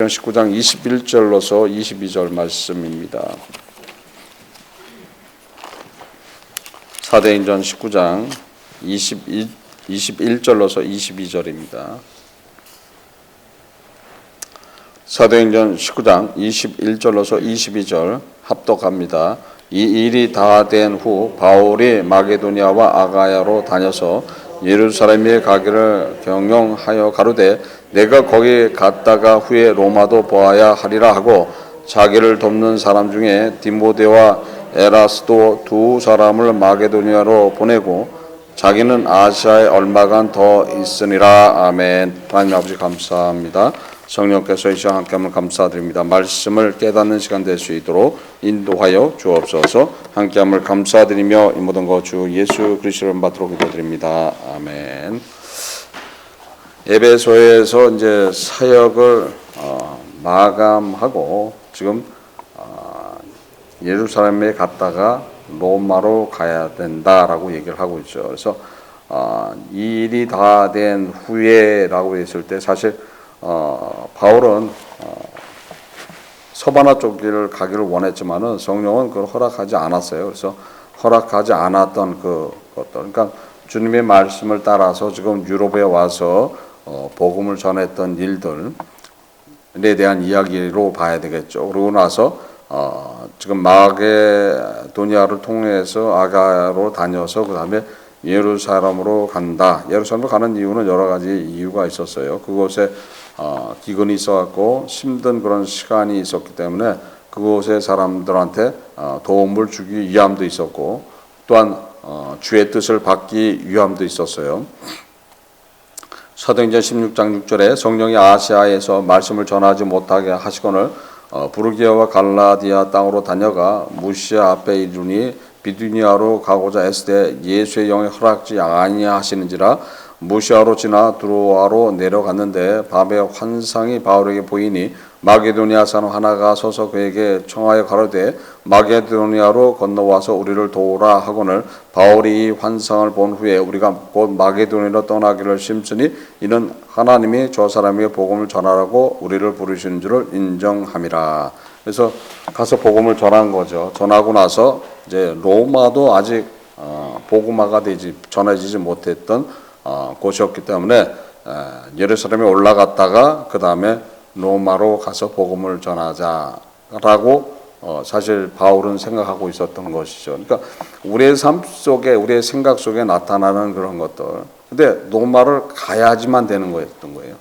19장 21절로서 22절 말씀입니다. 사도행전 19장 21절로서 22절입니다. 사도행전 19장 21절로서 22절 합독합니다. 이 일이 다 된 후 바울이 마게도니아와 아가야로 다녀서 예루살렘에 가기를 경영하여 가로되 내가 거기 갔다가 후에 로마도 보아야 하리라 하고 자기를 돕는 사람 중에 디모데와 에라스도 두 사람을 마게도니아로 보내고 자기는 아시아에 얼마간 더 있으니라. 아멘. 하나님 아버지 감사합니다. 성령께서 이 시간 함께함을 감사드립니다. 말씀을 깨닫는 시간 될 수 있도록 인도하여 주옵소서. 함께함을 감사드리며 이 모든 것 주 예수 그리스도를 받도록 기도드립니다. 아멘. 에베소에서 이제 사역을 마감하고 지금 예루살렘에 갔다가 로마로 가야 된다라고 얘기를 하고 있죠. 그래서 이 일이 다 된 후에라고 했을 때 사실 바울은 서바나 쪽을 가기를 원했지만은 성령은 그걸 허락하지 않았어요. 그래서 허락하지 않았던 그 것들, 그러니까 주님의 말씀을 따라서 지금 유럽에 와서 복음을 전했던 일들에 대한 이야기로 봐야 되겠죠. 그러고 나서 지금 마게도니아를 통해서 아가야로 다녀서 그 다음에 예루살렘으로 간다. 예루살렘으로 가는 이유는 여러 가지 이유가 있었어요. 그곳에 기근이 있어갖고 힘든 그런 시간이 있었기 때문에 그곳의 사람들한테 도움을 주기 위함도 있었고 또한 주의 뜻을 받기 위함도 있었어요. 사도행전 16장 6절에 성령이 아시아에서 말씀을 전하지 못하게 하시거늘 부르기아와 갈라디아 땅으로 다녀가 무시아 앞에 이르니 비두니아로 가고자 했을 때 예수의 영이 허락지 아니하시는지라 무시아로 지나 드로아로 내려갔는데 밤에 환상이 바울에게 보이니 마게도니아 사람 하나가 서서 그에게 청하여 가로되 마게도니아로 건너와서 우리를 도우라 하거늘 바울이 이 환상을 본 후에 우리가 곧 마게도니아로 떠나기를 심쓰니 이는 하나님이 저 사람에게 복음을 전하라고 우리를 부르시는 줄을 인정함이라. 그래서 가서 복음을 전한 거죠. 전하고 나서 이제 로마도 아직 복음화가 전해지지 못했던 곳이었기 때문에 예루살렘에 올라갔다가 그 다음에 로마로 가서 복음을 전하자라고 사실 바울은 생각하고 있었던 것이죠. 그러니까 우리의 삶 속에 우리의 생각 속에 나타나는 그런 것들. 근데 로마를 가야지만 되는 거였던 거예요.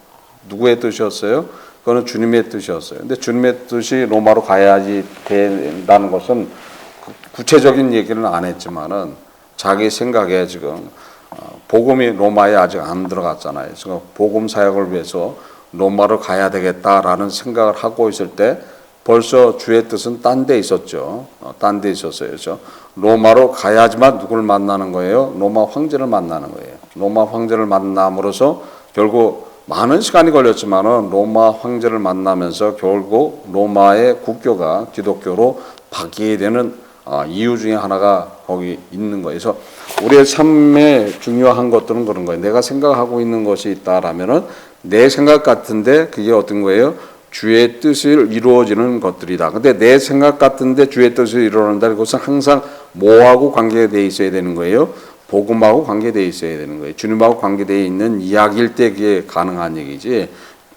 누구의 뜻이었어요? 그거는 주님의 뜻이었어요. 근데 주님의 뜻이 로마로 가야지 된다는 것은 구체적인 얘기는 안 했지만은 자기 생각에 지금 복음이 로마에 아직 안 들어갔잖아요. 그래서 복음 사역을 위해서 로마로 가야 되겠다라는 생각을 하고 있을 때 벌써 주의 뜻은 딴 데 있었죠. 딴 데 있었어요. 그래서 로마로 가야지만 누구를 만나는 거예요? 로마 황제를 만나는 거예요. 로마 황제를 만남으로써 결국 많은 시간이 걸렸지만은 로마 황제를 만나면서 결국 로마의 국교가 기독교로 바뀌게 되는 이유 중에 하나가 거기 있는 거예요. 그래서 우리의 삶에 중요한 것들은 그런 거예요. 내가 생각하고 있는 것이 있다라면은 내 생각 같은데 그게 어떤 거예요? 주의 뜻이 이루어지는 것들이다. 근데 내 생각 같은데 주의 뜻이 이루어진다. 그것은 항상 뭐하고 관계되어 있어야 되는 거예요? 복음하고 관계되어 있어야 되는 거예요. 주님하고 관계되어 있는 이야기일 때 그게 가능한 얘기지.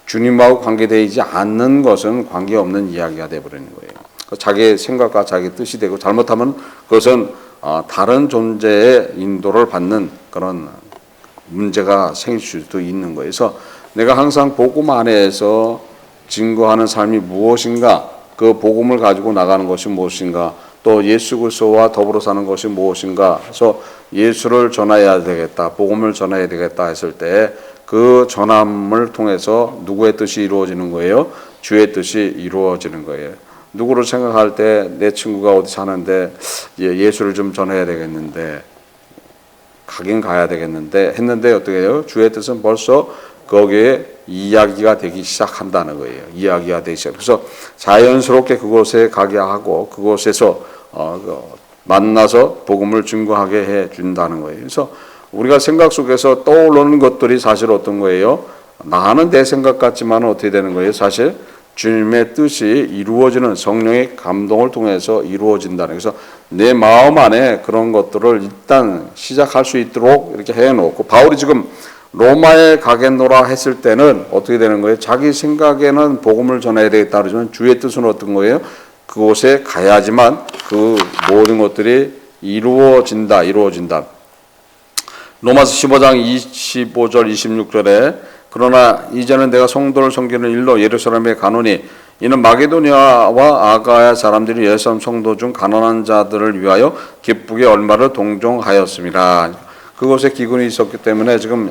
주님하고 관계되어 있지 않는 것은 관계없는 이야기가 되어버리는 거예요. 자기의 생각과 자기의 뜻이 되고 잘못하면 그것은 다른 존재의 인도를 받는 그런 문제가 생길 수도 있는 거예요. 그래서 내가 항상 복음 안에서 증거하는 삶이 무엇인가, 그 복음을 가지고 나가는 것이 무엇인가, 또 예수 그리스도와 더불어 사는 것이 무엇인가 해서 예수를 전해야 되겠다, 복음을 전해야 되겠다 했을 때 그 전함을 통해서 누구의 뜻이 이루어지는 거예요? 주의 뜻이 이루어지는 거예요. 누구를 생각할 때 내 친구가 어디 사는데 예수를 좀 전해야 되겠는데 가긴 가야 되겠는데 했는데 어떻게 해요? 주의 뜻은 벌써 거기에 이야기가 되기 시작한다는 거예요. 이야기가 되기 시작. 그래서 자연스럽게 그곳에 가게 하고 그곳에서 만나서 복음을 증거하게 해 준다는 거예요. 그래서 우리가 생각 속에서 떠오르는 것들이 사실 어떤 거예요? 나는 내 생각 같지만 어떻게 되는 거예요? 사실 주님의 뜻이 이루어지는 성령의 감동을 통해서 이루어진다는, 그래서 내 마음 안에 그런 것들을 일단 시작할 수 있도록 이렇게 해놓고, 바울이 지금 로마에 가겠노라 했을 때는 어떻게 되는 거예요? 자기 생각에는 복음을 전해야 되겠다 그러지만 주의 뜻은 어떤 거예요? 그곳에 가야지만 그 모든 것들이 이루어진다. 로마서 15장 25절 26절에 그러나 이제는 내가 성도를 섬기는 일로 예루살렘에 가노니 이는 마게도니아와 아가야 사람들이 예루살렘 성도 중 가난한 자들을 위하여 기쁘게 얼마를 동정하였습니다. 그곳에 기근이 있었기 때문에 지금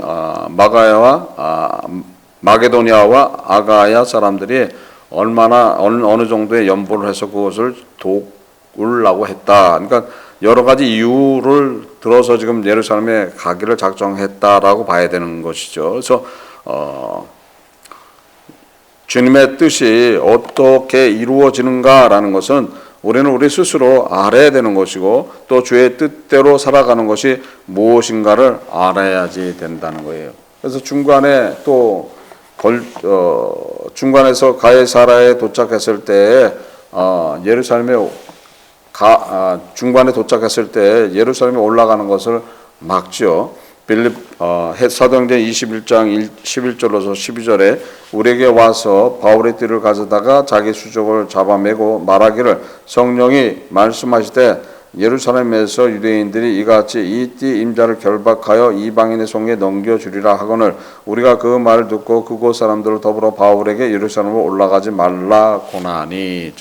마게도니아와 아가야 사람들이 얼마나 어느 정도의 연보를 해서 그것을 도우려고 했다. 그러니까 여러 가지 이유를 들어서 지금 예루살렘에 가기를 작정했다라고 봐야 되는 것이죠. 그래서 주님의 뜻이 어떻게 이루어지는가라는 것은 우리는 우리 스스로 알아야 되는 것이고, 또 주의 뜻대로 살아가는 것이 무엇인가를 알아야지 된다는 거예요. 그래서 중간에 또 중간에서 가이사라에 도착했을 때 중간에 도착했을 때 예루살렘에 올라가는 것을 막지요. 사도행전 21장 11절로서 12절에 우리에게 와서 바울의 띠를 가져다가 자기 수족을 잡아매고 말하기를 성령이 말씀하시되 예루살렘에서 유대인들이 이같이 이 띠 임자를 결박하여 이방인의 손에 넘겨주리라 하거늘 우리가 그 말을 듣고 그곳 사람들을 더불어 바울에게 예루살렘으로 올라가지 말라고나니.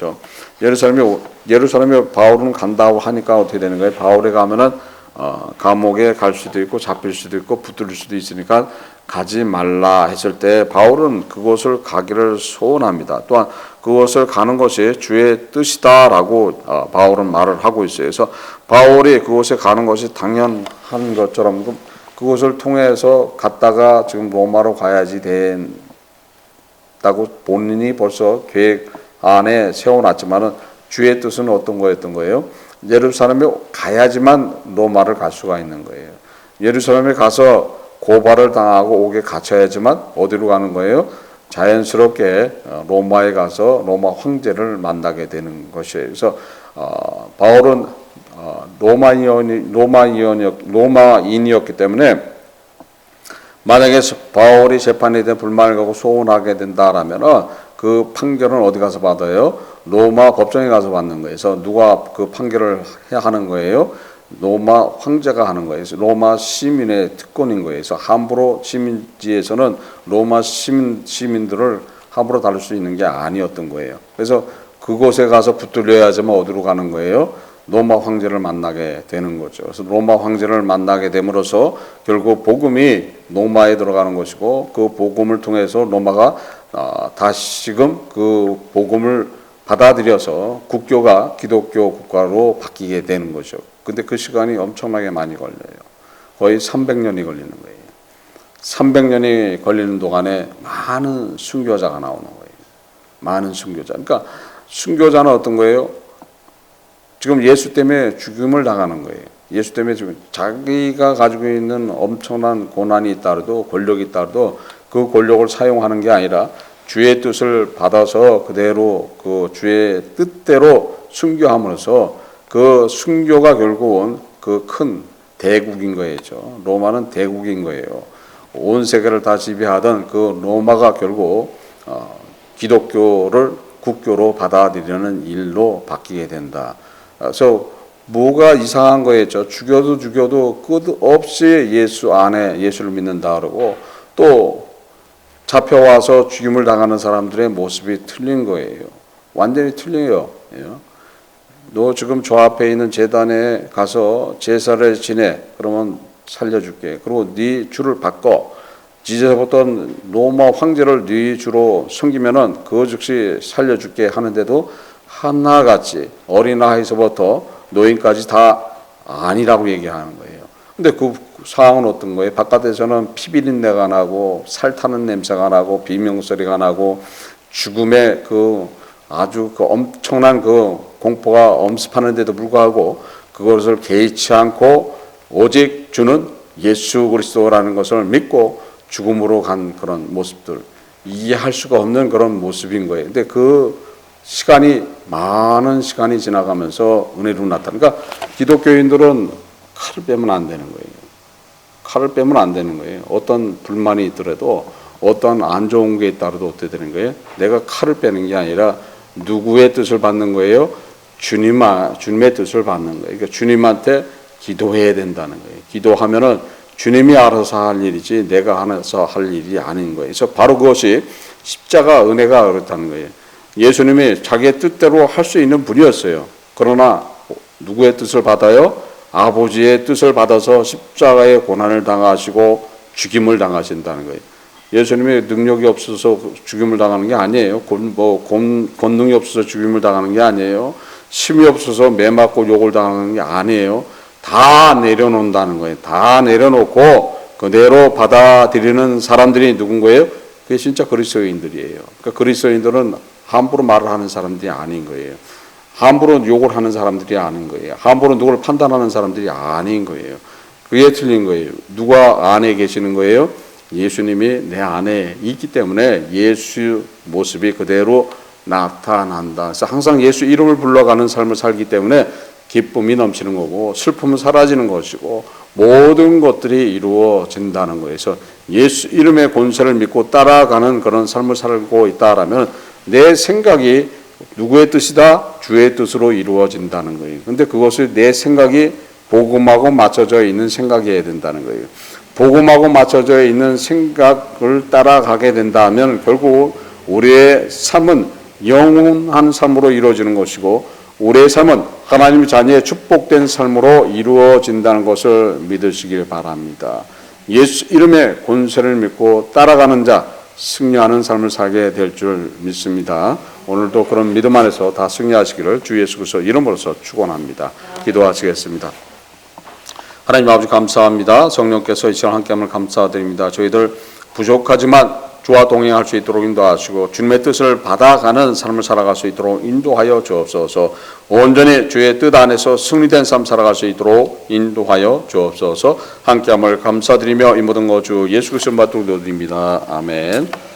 예루살렘에 바울은 간다고 하니까 어떻게 되는 거예요? 바울에 가면은 감옥에 갈 수도 있고 잡힐 수도 있고 붙들 수도 있으니까 가지 말라 했을 때 바울은 그곳을 가기를 소원합니다. 또한 그곳을 가는 것이 주의 뜻이다라고 바울은 말을 하고 있어요. 그래서 바울이 그곳에 가는 것이 당연한 것처럼 그곳을 통해서 갔다가 지금 로마로 가야지 된다고 본인이 벌써 계획 안에 세워놨지만은 주의 뜻은 어떤 거였던 거예요? 예루살렘에 가야지만 로마를 갈 수가 있는 거예요. 예루살렘에 가서 고발을 당하고 옥에 갇혀야지만 어디로 가는 거예요? 자연스럽게 로마에 가서 로마 황제를 만나게 되는 것이에요. 그래서 바울은 로마인이었기 때문에 만약에 바울이 재판에 대한 불만을 갖고 소원하게 된다라면 그 판결은 어디 가서 받아요? 로마 법정에 가서 받는 거예요. 그래서 누가 그 판결을 해야 하는 거예요? 로마 황제가 하는 거예요. 그래서 로마 시민의 특권인 거예요. 그래서 함부로 시민지에서는 로마 시민들을 함부로 다룰 수 있는 게 아니었던 거예요. 그래서 그곳에 가서 붙들려야지만 어디로 가는 거예요? 로마 황제를 만나게 되는 거죠. 그래서 로마 황제를 만나게 됨으로써 결국 복음이 로마에 들어가는 것이고, 그 복음을 통해서 로마가 다시금 그 복음을 받아들여서 국교가 기독교 국가로 바뀌게 되는 거죠. 근데 그 시간이 엄청나게 많이 걸려요. 거의 300년이 걸리는 거예요. 300년이 걸리는 동안에 많은 순교자가 나오는 거예요. 많은 순교자. 그러니까 순교자는 어떤 거예요? 지금 예수 때문에 죽임을 당하는 거예요. 예수 때문에 지금 자기가 가지고 있는 엄청난 고난이 있다도 권력이 있다도 그 권력을 사용하는 게 아니라 주의 뜻을 받아서 그대로 그 주의 뜻대로 순교함으로써 그 순교가 결국은 그 큰 대국인 거죠. 로마는 대국인 거예요. 온 세계를 다 지배하던 그 로마가 결국 기독교를 국교로 받아들이는 일로 바뀌게 된다. 그래서 뭐가 이상한 거였죠. 죽여도 끝없이 예수 안에 예수를 믿는다 그러고, 또 잡혀와서 죽임을 당하는 사람들의 모습이 틀린 거예요. 완전히 틀려요. 너 지금 저 앞에 있는 제단에 가서 제사를 지내. 그러면 살려줄게. 그리고 네 주를 바꿔. 지제부터 로마 황제를 네 주로 섬기면은 그 즉시 살려줄게 하는데도 하나같이 어린아이서부터 노인까지 다 아니라고 얘기하는 거예요. 근데 그 상황은 어떤 거예요? 바깥에서는 피비린내가 나고 살 타는 냄새가 나고 비명소리가 나고 죽음의 그 아주 그 엄청난 그 공포가 엄습하는데도 불구하고 그것을 개의치 않고 오직 주는 예수 그리스도라는 것을 믿고 죽음으로 간 그런 모습들. 이해할 수가 없는 그런 모습인 거예요. 근데 그 시간이 많은 시간이 지나가면서 은혜로 나타나. 그러니까 기독교인들은 칼을 빼면 안 되는 거예요. 칼을 빼면 안 되는 거예요. 어떤 불만이 있더라도 어떤 안 좋은 게 있더라도 어떻게 되는 거예요? 내가 칼을 빼는 게 아니라 누구의 뜻을 받는 거예요? 주님의 뜻을 받는 거예요. 그러니까 주님한테 기도해야 된다는 거예요. 기도하면은 주님이 알아서 할 일이지 내가 알아서 할 일이 아닌 거예요. 그래서 바로 그것이 십자가 은혜가 그렇다는 거예요. 예수님이 자기의 뜻대로 할 수 있는 분이었어요. 그러나 누구의 뜻을 받아요? 아버지의 뜻을 받아서 십자가의 고난을 당하시고 죽임을 당하신다는 거예요. 예수님이 능력이 없어서 죽임을 당하는 게 아니에요. 권능이 없어서 죽임을 당하는 게 아니에요. 힘이 없어서 매 맞고 욕을 당하는 게 아니에요. 다 내려놓는다는 거예요. 다 내려놓고 그대로 받아들이는 사람들이 누군 거예요? 그게 진짜 그리스도인들이에요. 그러니까 그리스도인들은 함부로 말을 하는 사람들이 아닌 거예요. 함부로 욕을 하는 사람들이 아닌 거예요. 함부로 누구를 판단하는 사람들이 아닌 거예요. 그게 틀린 거예요. 누가 안에 계시는 거예요? 예수님이 내 안에 있기 때문에 예수 모습이 그대로 나타난다. 그래서 항상 예수 이름을 불러가는 삶을 살기 때문에 기쁨이 넘치는 거고 슬픔은 사라지는 것이고 모든 것들이 이루어진다는 거예요. 그래서 예수 이름의 권세를 믿고 따라가는 그런 삶을 살고 있다라면 내 생각이 누구의 뜻이다? 주의 뜻으로 이루어진다는 거예요. 근데 그것을 내 생각이 복음하고 맞춰져 있는 생각이어야 된다는 거예요. 복음하고 맞춰져 있는 생각을 따라가게 된다면 결국 우리의 삶은 영원한 삶으로 이루어지는 것이고 우리의 삶은 하나님의 자녀의 축복된 삶으로 이루어진다는 것을 믿으시길 바랍니다. 예수 이름의 권세를 믿고 따라가는 자 승리하는 삶을 살게 될 줄 믿습니다. 오늘도 그런 믿음 안에서 다 승리하시기를 주 예수 그리스도 이름으로서 축원합니다. 기도하시겠습니다. 하나님 아버지 감사합니다. 성령께서 이 시간 함께함을 감사드립니다. 저희들 부족하지만 주와 동행할 수 있도록 인도하시고 주님의 뜻을 받아가는 삶을 살아갈 수 있도록 인도하여 주옵소서. 온전히 주의 뜻 안에서 승리된 삶 살아갈 수 있도록 인도하여 주옵소서. 함께함을 감사드리며 이 모든 거 주 예수 그리스도 받들어 드립니다. 아멘.